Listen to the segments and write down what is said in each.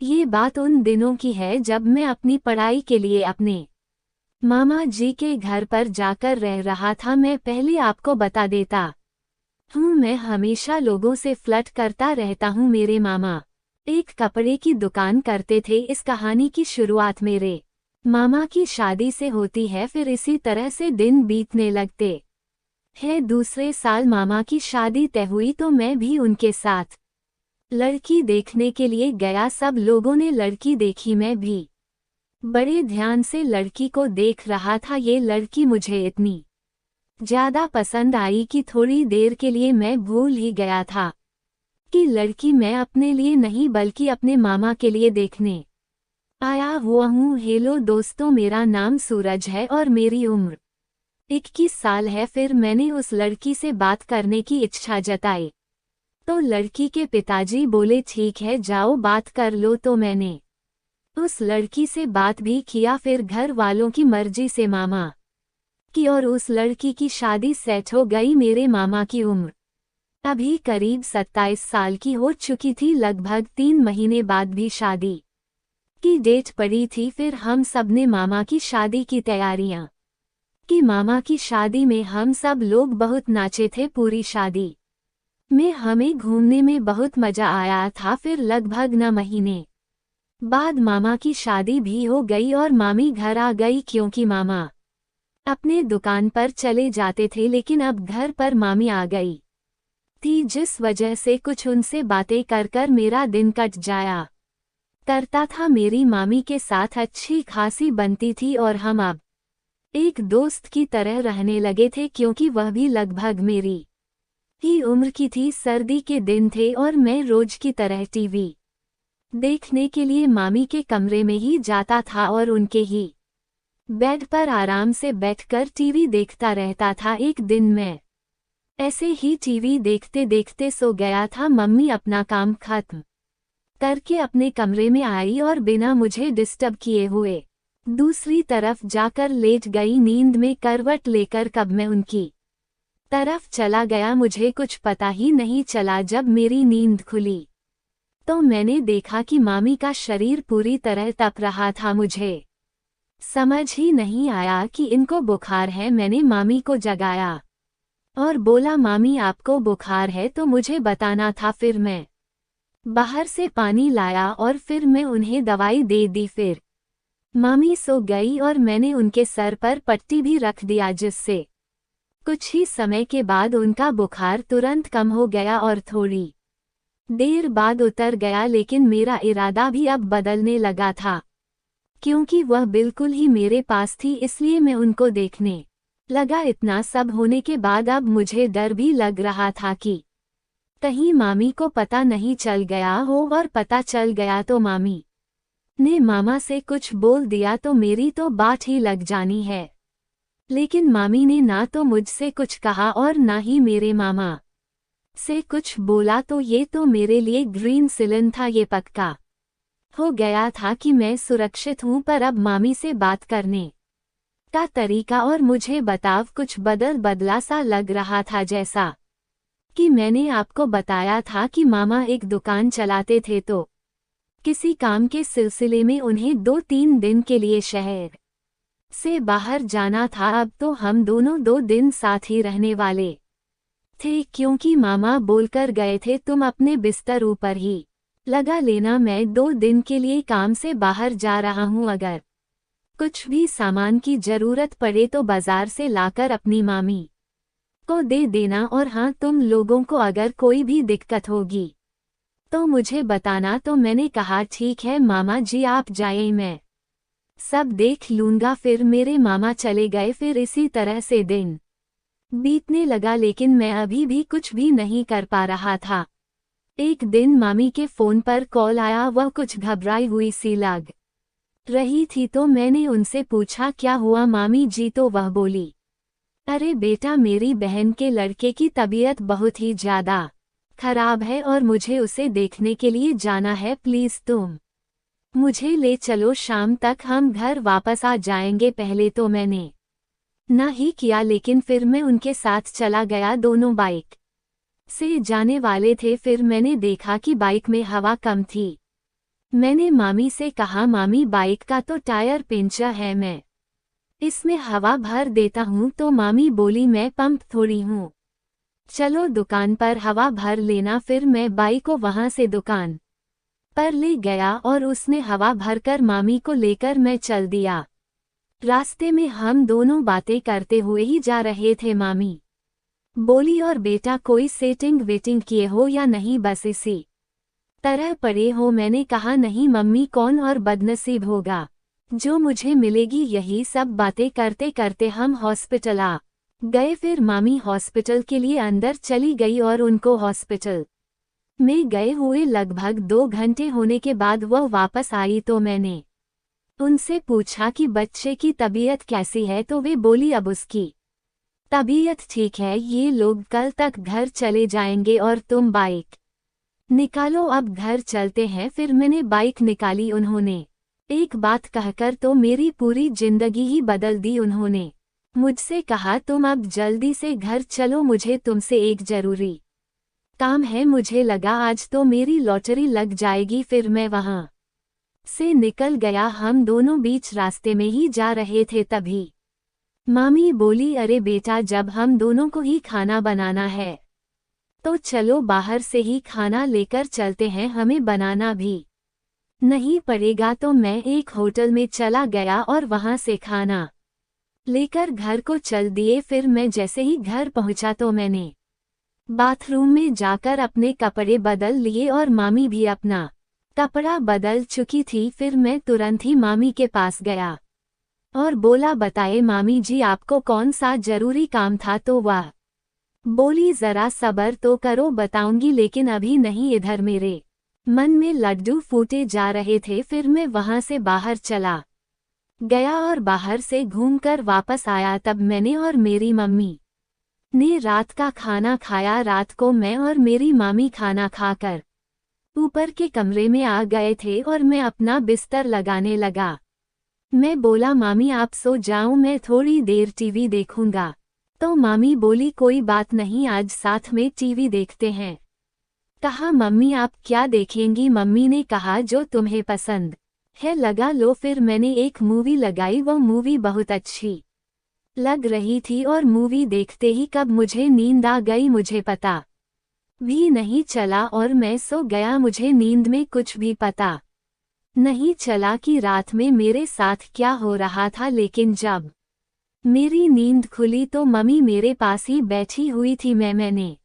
ये बात उन दिनों की है जब मैं अपनी पढ़ाई के लिए अपने मामा जी के घर पर जाकर रह रहा था। मैं पहले आपको बता देता हूँ, मैं हमेशा लोगों से फ्लर्ट करता रहता हूँ। मेरे मामा एक कपड़े की दुकान करते थे। इस कहानी की शुरुआत मेरे मामा की शादी से होती है, फिर इसी तरह से दिन बीतने लगते हैं। दूसरे साल मामा की शादी तय हुई तो मैं भी उनके साथ लड़की देखने के लिए गया। सब लोगों ने लड़की देखी, मैं भी बड़े ध्यान से लड़की को देख रहा था। ये लड़की मुझे इतनी ज्यादा पसंद आई कि थोड़ी देर के लिए मैं भूल ही गया था कि लड़की मैं अपने लिए नहीं बल्कि अपने मामा के लिए देखने आया हुआ हूँ। हेलो दोस्तों, मेरा नाम सूरज है और मेरी उम्र 21 साल है। फिर मैंने उस लड़की से बात करने की इच्छा जताई तो लड़की के पिताजी बोले ठीक है जाओ बात कर लो। तो मैंने उस लड़की से बात भी किया। फिर घर वालों की मर्जी से मामा की और उस लड़की की शादी सेट हो गई। मेरे मामा की उम्र अभी करीब 27 साल की हो चुकी थी। लगभग 3 महीने बाद भी शादी की डेट पड़ी थी। फिर हम सब ने मामा की शादी की तैयारियां की। मामा की शादी में हम सब लोग बहुत नाचे थे। पूरी शादी में हमें घूमने में बहुत मजा आया था। फिर लगभग 9 महीने बाद मामा की शादी भी हो गई और मामी घर आ गई, क्योंकि मामा अपने दुकान पर चले जाते थे। लेकिन अब घर पर मामी आ गई थी, जिस वजह से कुछ उनसे बातें कर कर मेरा दिन कट जाया करता था। मेरी मामी के साथ अच्छी खासी बनती थी और हम अब एक दोस्त की तरह रहने लगे थे, क्योंकि वह भी लगभग मेरी ही उम्र की थी। सर्दी के दिन थे और मैं रोज की तरह टीवी देखने के लिए मामी के कमरे में ही जाता था और उनके ही बेड पर आराम से बैठकर टीवी देखता रहता था। एक दिन मैं ऐसे ही टीवी देखते देखते सो गया था। मम्मी अपना काम खत्म करके अपने कमरे में आई और बिना मुझे डिस्टर्ब किए हुए दूसरी तरफ जाकर लेट गई। नींद में करवट लेकर कब मैं उनकी तरफ चला गया मुझे कुछ पता ही नहीं चला। जब मेरी नींद खुली तो मैंने देखा कि मामी का शरीर पूरी तरह तप रहा था। मुझे समझ ही नहीं आया कि इनको बुखार है। मैंने मामी को जगाया और बोला मामी आपको बुखार है तो मुझे बताना था। फिर मैं बाहर से पानी लाया और फिर मैं उन्हें दवाई दे दी। फिर मामी सो गई और मैंने उनके सर पर पट्टी भी रख दिया, जिससे कुछ ही समय के बाद उनका बुखार तुरंत कम हो गया और थोड़ी देर बाद उतर गया। लेकिन मेरा इरादा भी अब बदलने लगा था, क्योंकि वह बिल्कुल ही मेरे पास थी, इसलिए मैं उनको देखने लगा। इतना सब होने के बाद अब मुझे डर भी लग रहा था कि कहीं मामी को पता नहीं चल गया हो, और पता चल गया तो मामी ने मामा से कुछ बोल दिया तो मेरी तो बात ही लग जानी है। लेकिन मामी ने ना तो मुझसे कुछ कहा और ना ही मेरे मामा से कुछ बोला, तो ये तो मेरे लिए ग्रीन सिग्नल था। ये पक्का हो गया था कि मैं सुरक्षित हूं। पर अब मामी से बात करने का तरीका और मुझे बताव कुछ बदला सा लग रहा था। जैसा कि मैंने आपको बताया था कि मामा एक दुकान चलाते थे, तो किसी काम के सिलसिले में उन्हें 2-3 दिन के लिए शहर से बाहर जाना था। अब तो हम दोनों 2 दिन साथ ही रहने वाले थे, क्योंकि मामा बोलकर गए थे तुम अपने बिस्तर ऊपर ही लगा लेना, मैं 2 दिन के लिए काम से बाहर जा रहा हूँ। अगर कुछ भी सामान की जरूरत पड़े तो बाजार से लाकर अपनी मामी को दे देना, और हाँ तुम लोगों को अगर कोई भी दिक्कत होगी तो मुझे बताना। तो मैंने कहा ठीक है मामा जी आप जाइए, मैं सब देख लूंगा। फिर मेरे मामा चले गए। फिर इसी तरह से दिन बीतने लगा, लेकिन मैं अभी भी कुछ भी नहीं कर पा रहा था। एक दिन मामी के फोन पर कॉल आया। वह कुछ घबराई हुई सी लग रही थी, तो मैंने उनसे पूछा क्या हुआ मामी जी? तो वह बोली अरे बेटा, मेरी बहन के लड़के की तबीयत बहुत ही ज्यादा खराब है और मुझे उसे देखने के लिए जाना है। प्लीज तुम मुझे ले चलो, शाम तक हम घर वापस आ जाएंगे। पहले तो मैंने ना ही किया, लेकिन फिर मैं उनके साथ चला गया। दोनों बाइक से जाने वाले थे। फिर मैंने देखा कि बाइक में हवा कम थी, मैंने मामी से कहा मामी बाइक का तो टायर पंचर है, मैं इसमें हवा भर देता हूँ। तो मामी बोली मैं पंप थोड़ी हूँ, चलो दुकान पर हवा भर लेना। फिर मैं बाइक को वहां से दुकान पर ले गया और उसने हवा भरकर मामी को लेकर मैं चल दिया। रास्ते में हम दोनों बातें करते हुए ही जा रहे थे। मामी बोली और बेटा कोई सेटिंग वेटिंग किए हो या नहीं, बस इसी तरह पड़े हो? मैंने कहा नहीं मम्मी, कौन और बदनसीब होगा जो मुझे मिलेगी। यही सब बातें करते करते हम हॉस्पिटल आ गए। फिर मामी हॉस्पिटल के लिए अंदर चली गई और उनको हॉस्पिटल में गए हुए लगभग 2 घंटे होने के बाद वह वापस आई। तो मैंने उनसे पूछा कि बच्चे की तबीयत कैसी है, तो वे बोली अब उसकी तबीयत ठीक है, ये लोग कल तक घर चले जाएंगे और तुम बाइक निकालो, अब घर चलते हैं। फिर मैंने बाइक निकाली। उन्होंने एक बात कहकर तो मेरी पूरी जिंदगी ही बदल दी। उन्होंने मुझसे कहा तुम अब जल्दी से घर चलो, मुझे तुमसे एक जरूरी काम है। मुझे लगा आज तो मेरी लॉटरी लग जाएगी। फिर मैं वहां से निकल गया। हम दोनों बीच रास्ते में ही जा रहे थे, तभी मामी बोली अरे बेटा, जब हम दोनों को ही खाना बनाना है तो चलो बाहर से ही खाना लेकर चलते हैं, हमें बनाना भी नहीं पड़ेगा। तो मैं एक होटल में चला गया और वहां से खाना लेकर घर को चल दिए। फिर मैं जैसे ही घर पहुंचा तो मैंने बाथरूम में जाकर अपने कपड़े बदल लिए और मामी भी अपना कपड़ा बदल चुकी थी। फिर मैं तुरंत ही मामी के पास गया और बोला बताए मामी जी, आपको कौन सा जरूरी काम था? तो वह बोली जरा सब्र तो करो, बताऊंगी, लेकिन अभी नहीं। इधर मेरे मन में लड्डू फूटे जा रहे थे। फिर मैं वहां से बाहर चला गया और बाहर से घूमकर वापस आया। तब मैंने और मेरी मम्मी ने रात का खाना खाया। रात को मैं और मेरी मामी खाना खाकर ऊपर के कमरे में आ गए थे और मैं अपना बिस्तर लगाने लगा। मैं बोला मामी आप सो जाओ, मैं थोड़ी देर टीवी देखूंगा। तो मामी बोली कोई बात नहीं, आज साथ में टीवी देखते हैं। कहा मम्मी आप क्या देखेंगी? मम्मी ने कहा जो तुम्हें पसंद है लगा लो। फिर मैंने एक मूवी लगाई। वो मूवी बहुत अच्छी लग रही थी और मूवी देखते ही कब मुझे नींद आ गई मुझे पता भी नहीं चला और मैं सो गया। मुझे नींद में कुछ भी पता नहीं चला कि रात में मेरे साथ क्या हो रहा था। लेकिन जब मेरी नींद खुली तो मम्मी मेरे पास ही बैठी हुई थी। मैंने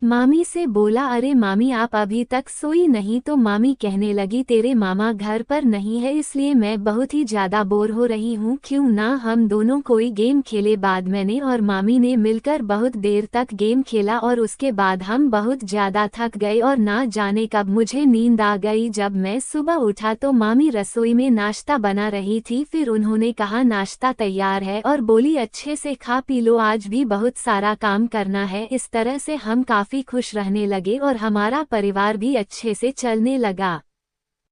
मामी से बोला अरे मामी आप अभी तक सोई नहीं? तो मामी कहने लगी तेरे मामा घर पर नहीं है, इसलिए मैं बहुत ही ज्यादा बोर हो रही हूँ, क्यों ना हम दोनों कोई गेम खेले। बाद मैंने और मामी ने मिलकर बहुत देर तक गेम खेला और उसके बाद हम बहुत ज्यादा थक गए और ना जाने कब मुझे नींद आ गई। जब मैं सुबह उठा तो मामी रसोई में नाश्ता बना रही थी। फिर उन्होंने कहा नाश्ता तैयार है और बोली अच्छे से खा पी लो, आज भी बहुत सारा काम करना है। इस तरह से हम काफी खुश रहने लगे और हमारा परिवार भी अच्छे से चलने लगा।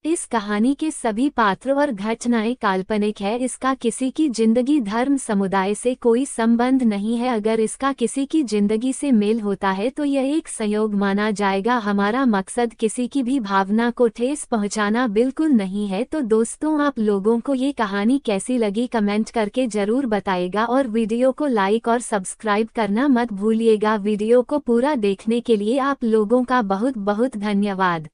इस कहानी के सभी पात्र और घटनाएं काल्पनिक है। इसका किसी की जिंदगी धर्म समुदाय से कोई संबंध नहीं है। अगर इसका किसी की जिंदगी से मेल होता है तो यह एक संयोग माना जाएगा। हमारा मकसद किसी की भी भावना को ठेस पहुंचाना बिल्कुल नहीं है। तो दोस्तों आप लोगों को ये कहानी कैसी लगी कमेंट करके जरूर बताइएगा और वीडियो को लाइक और सब्सक्राइब करना मत भूलिएगा। वीडियो को पूरा देखने के लिए आप लोगों का बहुत बहुत धन्यवाद।